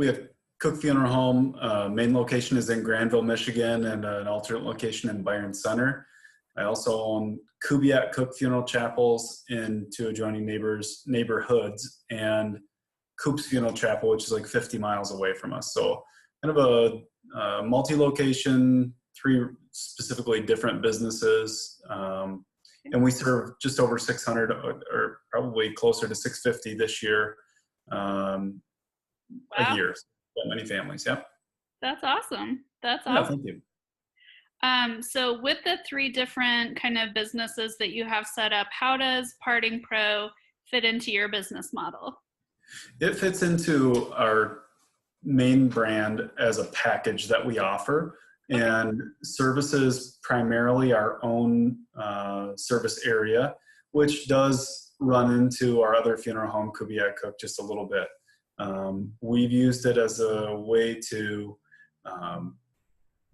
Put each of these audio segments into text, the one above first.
we have Cook Funeral Home. Main location is in Granville, Michigan, and an alternate location in Byron Center. I also own Kubiak Cook Funeral Chapels in two adjoining neighborhoods, and Coop's Funeral Chapel, which is like 50 miles away from us. So kind of a multi-location, three specifically different businesses. And we serve just over 600 or probably closer to 650 this year, a year. So many families. Yep. That's awesome. That's Yeah, awesome. thank you. So with the three different kind of businesses that you have set up, how does Parting Pro fit into your business model? It fits into our main brand as a package that we offer, and services primarily our own service area, which does run into our other funeral home, Kubiak Cook, just a little bit. We've used it as a way to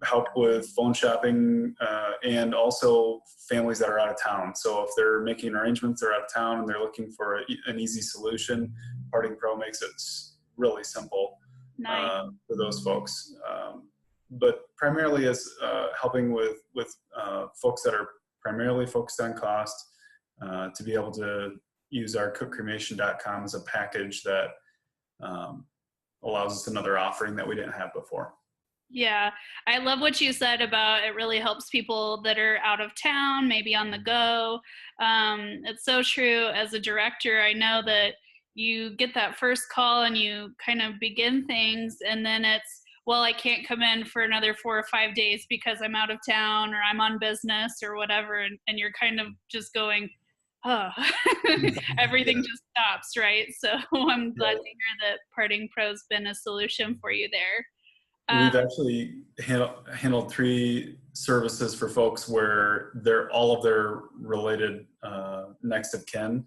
help with phone shopping and also families that are out of town. So if they're making arrangements, they're out of town and they're looking for an easy solution, Parting Pro makes it really simple. Nice. For those folks. But primarily as helping with folks that are primarily focused on cost, to be able to use our cookcremation.com as a package that allows us another offering that we didn't have before. Yeah, I love what you said about it really helps people that are out of town, maybe on the go. It's so true. As a director, I know that you get that first call and you kind of begin things, and then it's, well, I can't come in for another 4 or 5 days because I'm out of town or I'm on business or whatever. And you're kind of just going, oh, everything just stops, right? So I'm glad to hear that Parting Pro's been a solution for you there. We've actually handled 3 services for folks where all of their related next of kin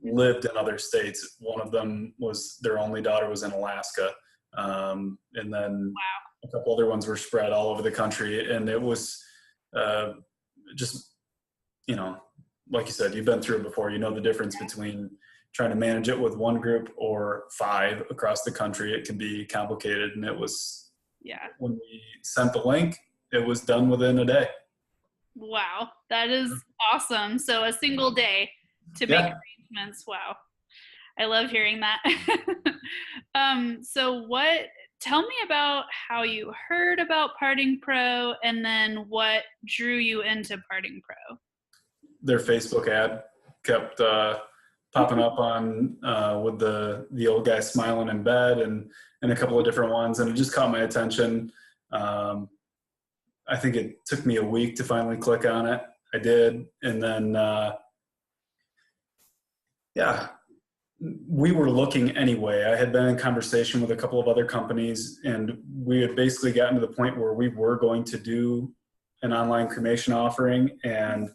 lived in other states. One of them was their only daughter was in Alaska. And then a couple other ones were spread all over the country. And it was just, like you said, you've been through it before. You know the difference between trying to manage it with one group or 5 across the country. It can be complicated. And it was, when we sent the link, it was done within a day. Wow, that is awesome. So a single day to make arrangements. Wow. I love hearing that. Tell me about how you heard about Parting Pro and then what drew you into Parting Pro. Their Facebook ad kept popping up on with the old guy smiling in bed and a couple of different ones, and it just caught my attention. I think it took me a week to finally click on it. I did, and then we were looking anyway. I had been in conversation with a couple of other companies, and we had basically gotten to the point where we were going to do an online cremation offering and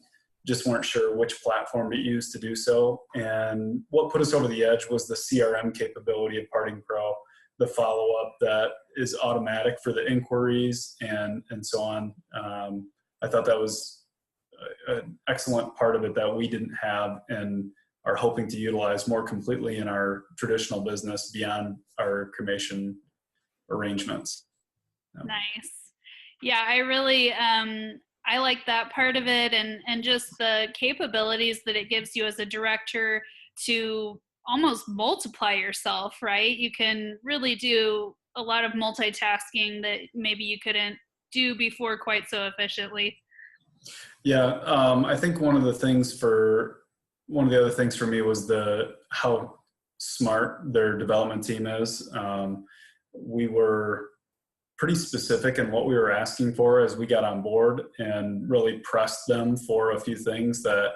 just weren't sure which platform to use to do so. And what put us over the edge was the CRM capability of Parting Pro, the follow-up that is automatic for the inquiries and so on. I thought that was an excellent part of it that we didn't have and are hoping to utilize more completely in our traditional business beyond our cremation arrangements. Nice. Yeah, I really, I like that part of it and just the capabilities that it gives you as a director to almost multiply yourself, right? You can really do a lot of multitasking that maybe you couldn't do before quite so efficiently. Yeah, I think one of the other things for me was how smart their development team is. We were pretty specific in what we were asking for as we got on board and really pressed them for a few things that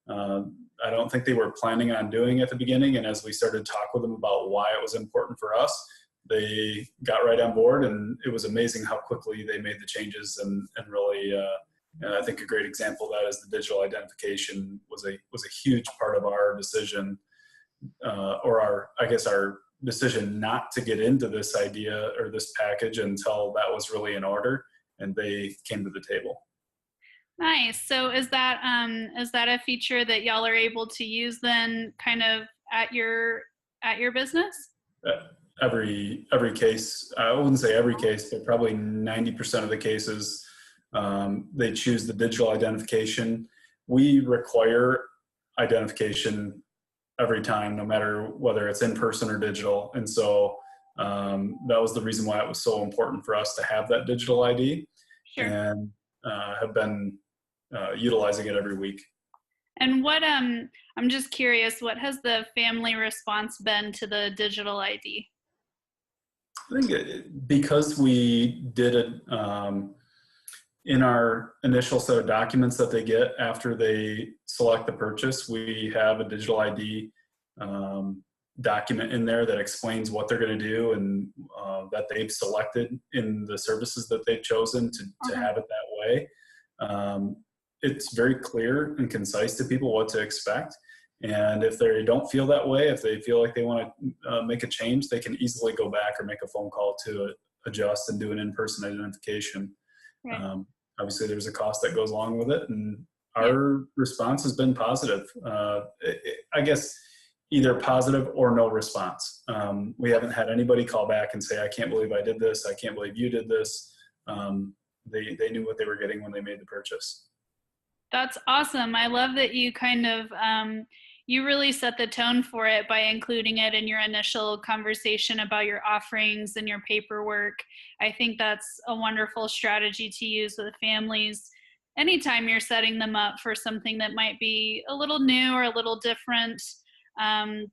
I don't think they were planning on doing at the beginning. And as we started to talk with them about why it was important for us, they got right on board, and it was amazing how quickly they made the changes and really, and I think a great example of that is the digital identification was a huge part of our decision, or our decision not to get into this idea or this package until that was really in order and they came to the table. Nice. So is that a feature that y'all are able to use then kind of at your business? every case. I wouldn't say every case, but probably 90% of the cases, they choose the digital identification. We require identification every time, no matter whether it's in person or digital. And so that was the reason why it was so important for us to have that digital ID, Sure. and have been utilizing it every week. And what I'm just curious, what has the family response been to the digital ID? I think because we did it in our initial set of documents that they get after they select the purchase, we have a digital ID document in there that explains what they're going to do, and that they've selected in the services that they've chosen to have it that way. It's very clear and concise to people what to expect. And if they don't feel that way, if they feel like they want to make a change, they can easily go back or make a phone call to adjust and do an in-person identification. Right. Obviously, there's a cost that goes along with it, and Yeah. our response has been positive. I guess either positive or no response. We haven't had anybody call back and say, "I can't believe I did this. I can't believe you did this." They knew what they were getting when they made the purchase. That's awesome. I love that you kind of you really set the tone for it by including it in your initial conversation about your offerings and your paperwork. I think that's a wonderful strategy to use with families anytime you're setting them up for something that might be a little new or a little different.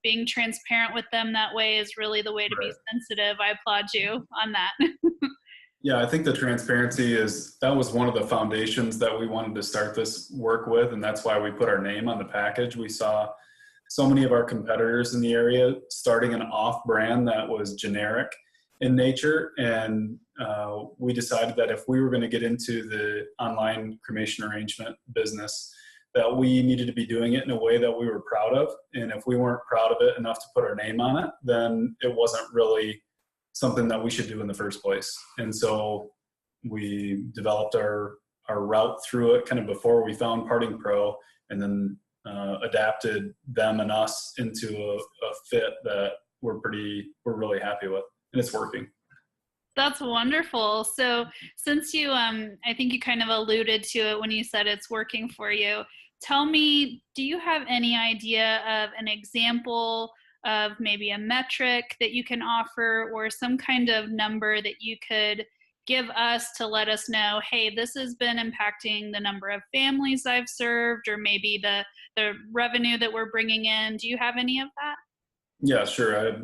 Being transparent with them that way is really the way to be Right. sensitive. I applaud you on that. Yeah, I think the transparency that was one of the foundations that we wanted to start this work with, and that's why we put our name on the package. We saw so many of our competitors in the area starting an off brand that was generic in nature, and we decided that if we were going to get into the online cremation arrangement business, that we needed to be doing it in a way that we were proud of. And if we weren't proud of it enough to put our name on it, then it wasn't really something that we should do in the first place. And so we developed our route through it kind of before we found Parting Pro, and then adapted them and us into a fit that we're really happy with, and it's working. That's wonderful. So since you, I think you kind of alluded to it when you said it's working for you, tell me, do you have any idea of an example of maybe a metric that you can offer, or some kind of number that you could give us to let us know, hey, this has been impacting the number of families I've served, or maybe the revenue that we're bringing in? Do you have any of that? Yeah, sure.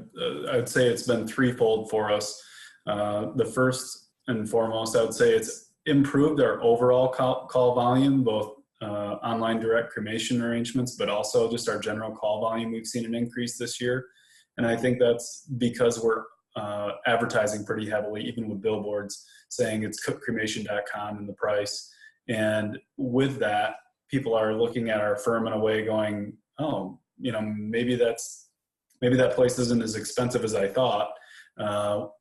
I'd say it's been threefold for us. The first and foremost, I would say it's improved our overall call volume, both online direct cremation arrangements, but also just our general call volume. We've seen an increase this year. And I think that's because we're advertising pretty heavily, even with billboards saying it's cookcremation.com and the price. And with that, people are looking at our firm in a way going, oh, maybe that place isn't as expensive as I thought.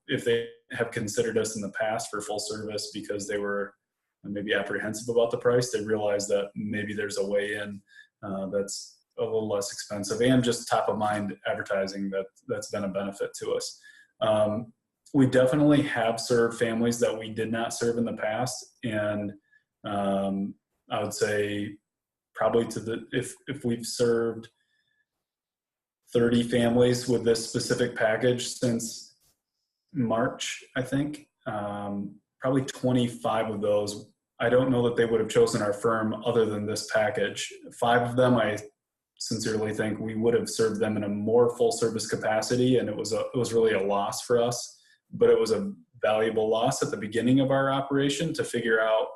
If they have considered us in the past for full service because they were maybe apprehensive about the price, they realize that maybe there's a way in that's a little less expensive, and just top of mind advertising that's been a benefit to us. We definitely have served families that we did not serve in the past, and I would say probably if we've served 30 families with this specific package since March, I think. Probably 25 of those, I don't know that they would have chosen our firm other than this package. 5 of them, I sincerely think we would have served them in a more full service capacity, and it was really a loss for us, but it was a valuable loss at the beginning of our operation to figure out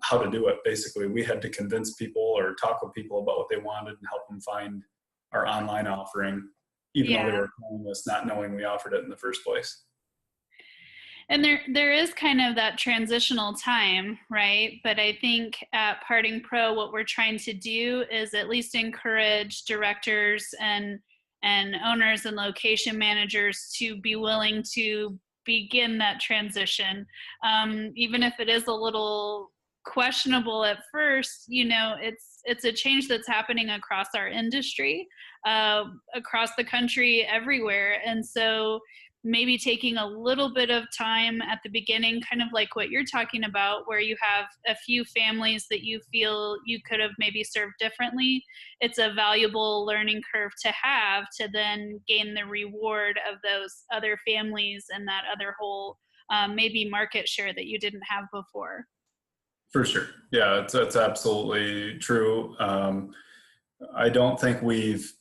how to do it. Basically, we had to convince people or talk with people about what they wanted and help them find our online offering, even though they Yeah. were calling us not knowing we offered it in the first place. And there is kind of that transitional time, right? But I think at Parting Pro, what we're trying to do is at least encourage directors and owners and location managers to be willing to begin that transition, even if it is a little questionable at first, it's a change that's happening across our industry, across the country, everywhere. And so maybe taking a little bit of time at the beginning, kind of like what you're talking about, where you have a few families that you feel you could have maybe served differently. It's a valuable learning curve to have, to then gain the reward of those other families and that other whole maybe market share that you didn't have before. For sure. Yeah, it's absolutely true. I don't think we've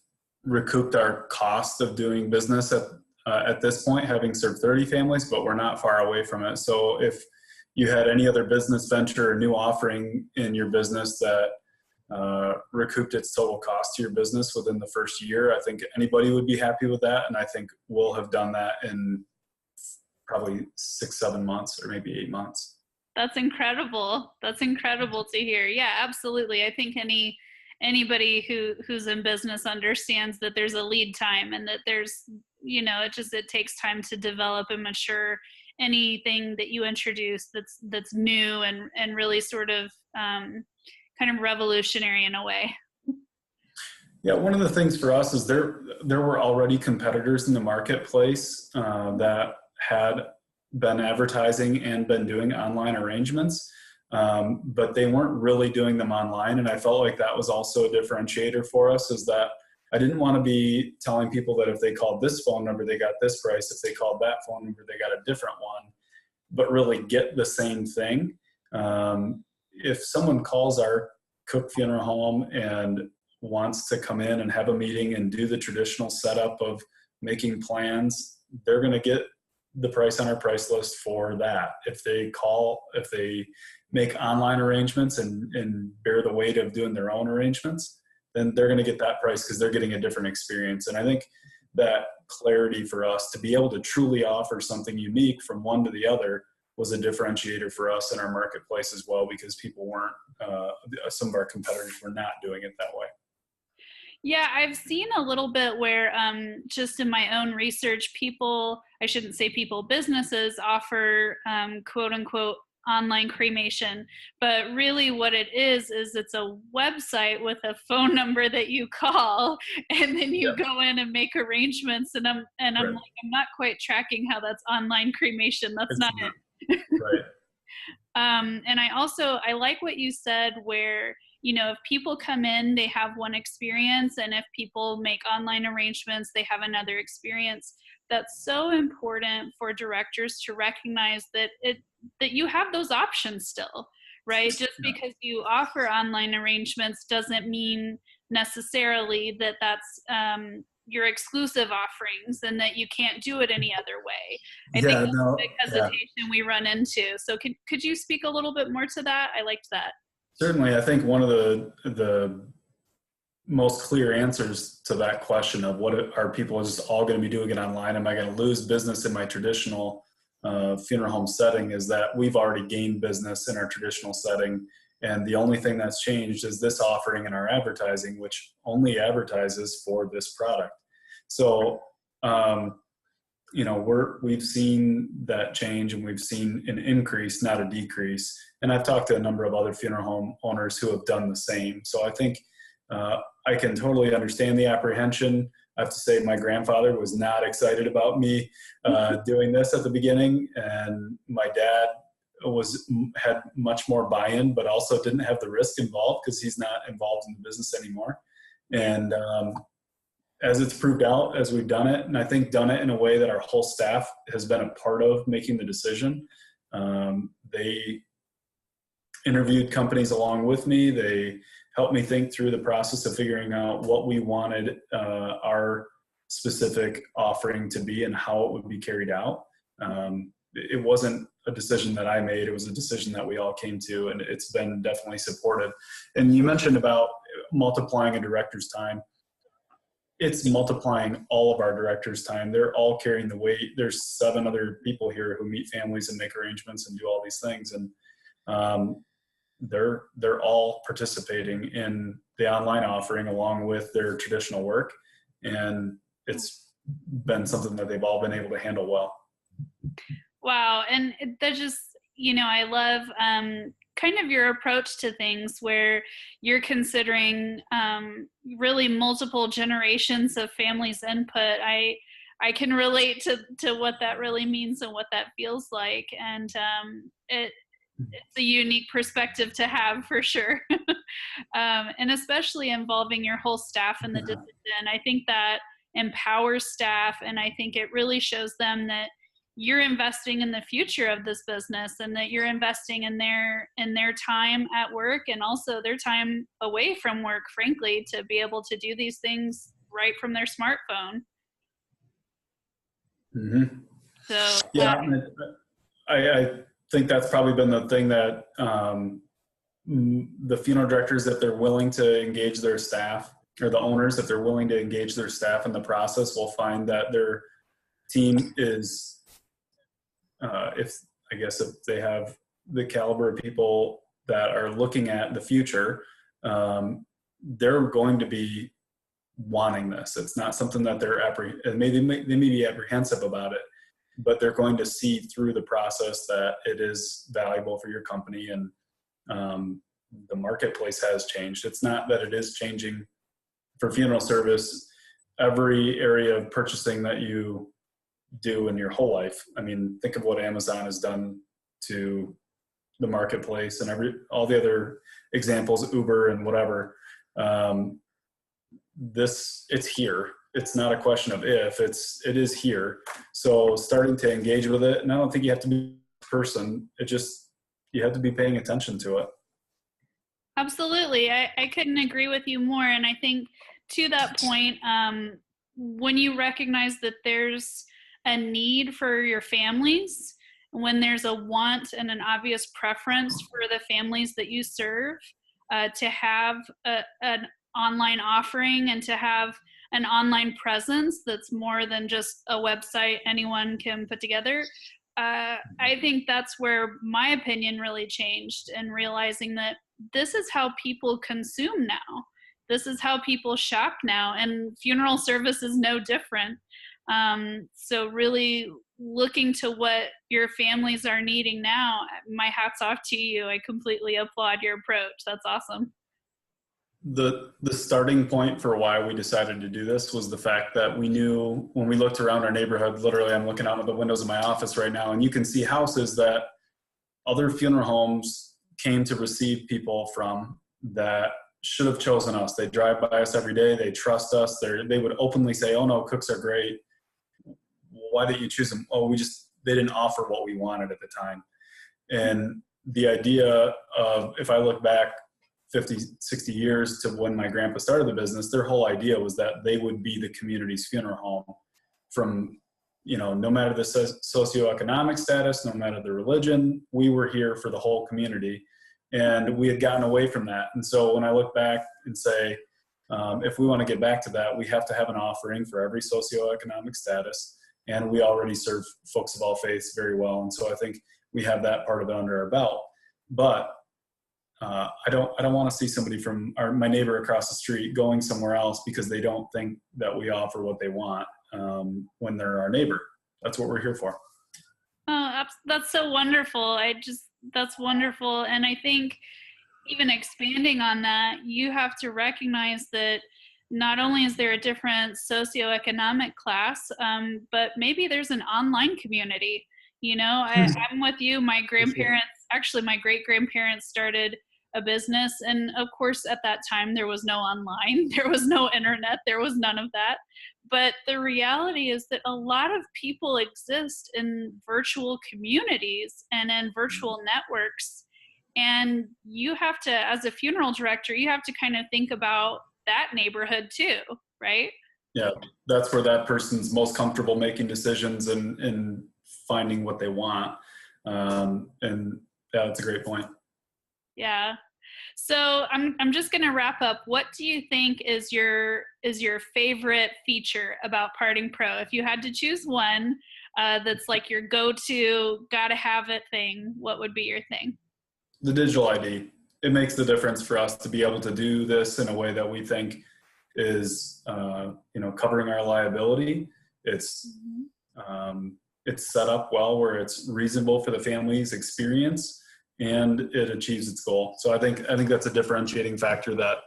recouped our cost of doing business at this point, having served 30 families, but we're not far away from it. So if you had any other business venture or new offering in your business that recouped its total cost to your business within the first year, I think anybody would be happy with that. And I think we'll have done that in probably 6-7 months or maybe 8 months. That's incredible. That's incredible to hear. Yeah, absolutely. I think anybody who's in business understands that there's a lead time, and that there's, it takes time to develop and mature anything that you introduce that's new and really sort of kind of revolutionary in a way. Yeah, one of the things for us is there were already competitors in the marketplace that had been advertising and been doing online arrangements, but they weren't really doing them online. And I felt like that was also a differentiator for us, is that I didn't want to be telling people that if they called this phone number, they got this price. If they called that phone number, they got a different one, but really get the same thing. If someone calls our Cook Funeral Home and wants to come in and have a meeting and do the traditional setup of making plans, they're going to get the price on our price list for that. If they make online arrangements and bear the weight of doing their own arrangements, then they're going to get that price because they're getting a different experience. And I think that clarity for us to be able to truly offer something unique from one to the other was a differentiator for us in our marketplace as well, because people weren't, some of our competitors were not doing it that way. Yeah, I've seen a little bit where just in my own research, businesses offer quote unquote online cremation, but really what it is it's a website with a phone number that you call, and then you go in and make arrangements. And I'm Right. like, I'm not quite tracking how that's online cremation. That's not it. Right. And I like what you said, where, if people come in, they have one experience, and if people make online arrangements, they have another experience. That's so important for directors to recognize that you have those options still, right? Just because you offer online arrangements doesn't mean necessarily that that's your exclusive offerings and that you can't do it any other way. I think that's a big hesitation we run into. So could you speak a little bit more to that? I liked that. Certainly. I think one of the most clear answers to that question of what are people just all going to be doing it online? Am I going to lose business in my traditional funeral home setting? Is that we've already gained business in our traditional setting. And the only thing that's changed is this offering in our advertising, which only advertises for this product. So, we've seen that change, and we've seen an increase, not a decrease. And I've talked to a number of other funeral home owners who have done the same. So I think I can totally understand the apprehension. I have to say my grandfather was not excited about me doing this at the beginning. And my dad had much more buy-in, but also didn't have the risk involved because he's not involved in the business anymore. And as it's proved out, as we've done it, and I think done it in a way that our whole staff has been a part of making the decision. They interviewed companies along with me. They helped me think through the process of figuring out what we wanted our specific offering to be and how it would be carried out. It wasn't a decision that I made. It was a decision that we all came to, and it's been definitely supported. And you mentioned about multiplying a director's time. It's multiplying all of our directors' time. They're all carrying the weight. There's 7 other people here who meet families and make arrangements and do all these things. And they're all participating in the online offering along with their traditional work. And it's been something that they've all been able to handle well. Wow. And that just, I love kind of your approach to things where you're considering really multiple generations of families' input. I can relate to what that really means and what that feels like, and it's a unique perspective to have for sure. And especially involving your whole staff in the Yeah. decision. I think that empowers staff, and I think it really shows them that you're investing in the future of this business and that you're investing in their time at work and also their time away from work, frankly, to be able to do these things right from their smartphone. Mm-hmm. So Yeah, I think that's probably been the thing that the funeral directors, if they're willing to engage their staff, or the owners, if they're willing to engage their staff in the process, will find that their team is, if they have the caliber of people that are looking at the future, they're going to be wanting this. It's not something that they may be apprehensive about it, but they're going to see through the process that it is valuable for your company, and the marketplace has changed. It's not that it is changing for funeral service. Every area of purchasing that you do in your whole life. I mean, think of what Amazon has done to the marketplace and all the other examples, Uber and whatever. It's here. It's not a question of if, it is here. So starting to engage with it, and I don't think you have to be a person, you have to be paying attention to it. absolutely. I couldn't agree with you more. And I think to that point, when you recognize that there's a need for your families, when there's a want and an obvious preference for the families that you serve, to have an online offering and to have an online presence that's more than just a website anyone can put together. I think that's where my opinion really changed, and realizing that this is how people consume now. This is how people shop now, and funeral service is no different. So really looking to what your families are needing now, my hat's off to you. I completely applaud your approach. That's awesome. The starting point for why we decided to do this was the fact that we knew when we looked around our neighborhood. Literally, I'm looking out of the windows of my office right now, and you can see houses that other funeral homes came to receive people from that should have chosen us. They drive by us every day. They trust us. They would openly say, "Oh no, cooks are great. Why did you choose them?" "Oh, they didn't offer what we wanted at the time." And the idea of, if I look back 50, 60 years to when my grandpa started the business, their whole idea was that they would be the community's funeral home. From, no matter the socioeconomic status, no matter the religion, we were here for the whole community. And we had gotten away from that. And so when I look back and say, if we want to get back to that, we have to have an offering for every socioeconomic status. And we already serve folks of all faiths very well. And so I think we have that part of it under our belt. But I don't want to see somebody from my neighbor across the street going somewhere else because they don't think that we offer what they want, when they're our neighbor. That's what we're here for. Oh, that's so wonderful. That's wonderful. And I think even expanding on that, you have to recognize that not only is there a different socioeconomic class, but maybe there's an online community. I'm with you. My grandparents, actually my great-grandparents started a business. And of course, at that time, there was no online, there was no internet, there was none of that. But the reality is that a lot of people exist in virtual communities and in virtual networks. And you have to, as a funeral director, you have to kind of think about that neighborhood too, right? Yeah, that's where that person's most comfortable making decisions and finding what they want. And yeah, that's a great point. Yeah. So I'm just going to wrap up. What do you think is your favorite feature about Parting Pro? If you had to choose one that's like your go-to, gotta have it thing, what would be your thing? The digital ID. It makes the difference for us to be able to do this in a way that we think is, covering our liability. It's set up well where it's reasonable for the family's experience, and it achieves its goal. So I think that's a differentiating factor that,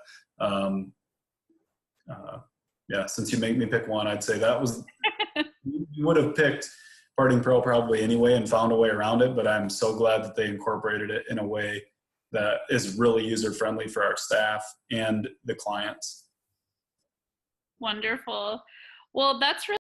yeah, since you make me pick one, I'd say that was, you would have picked Parting Pearl probably anyway and found a way around it, but I'm so glad that they incorporated it in a way that is really user-friendly for our staff and the clients. Wonderful. Well, that's really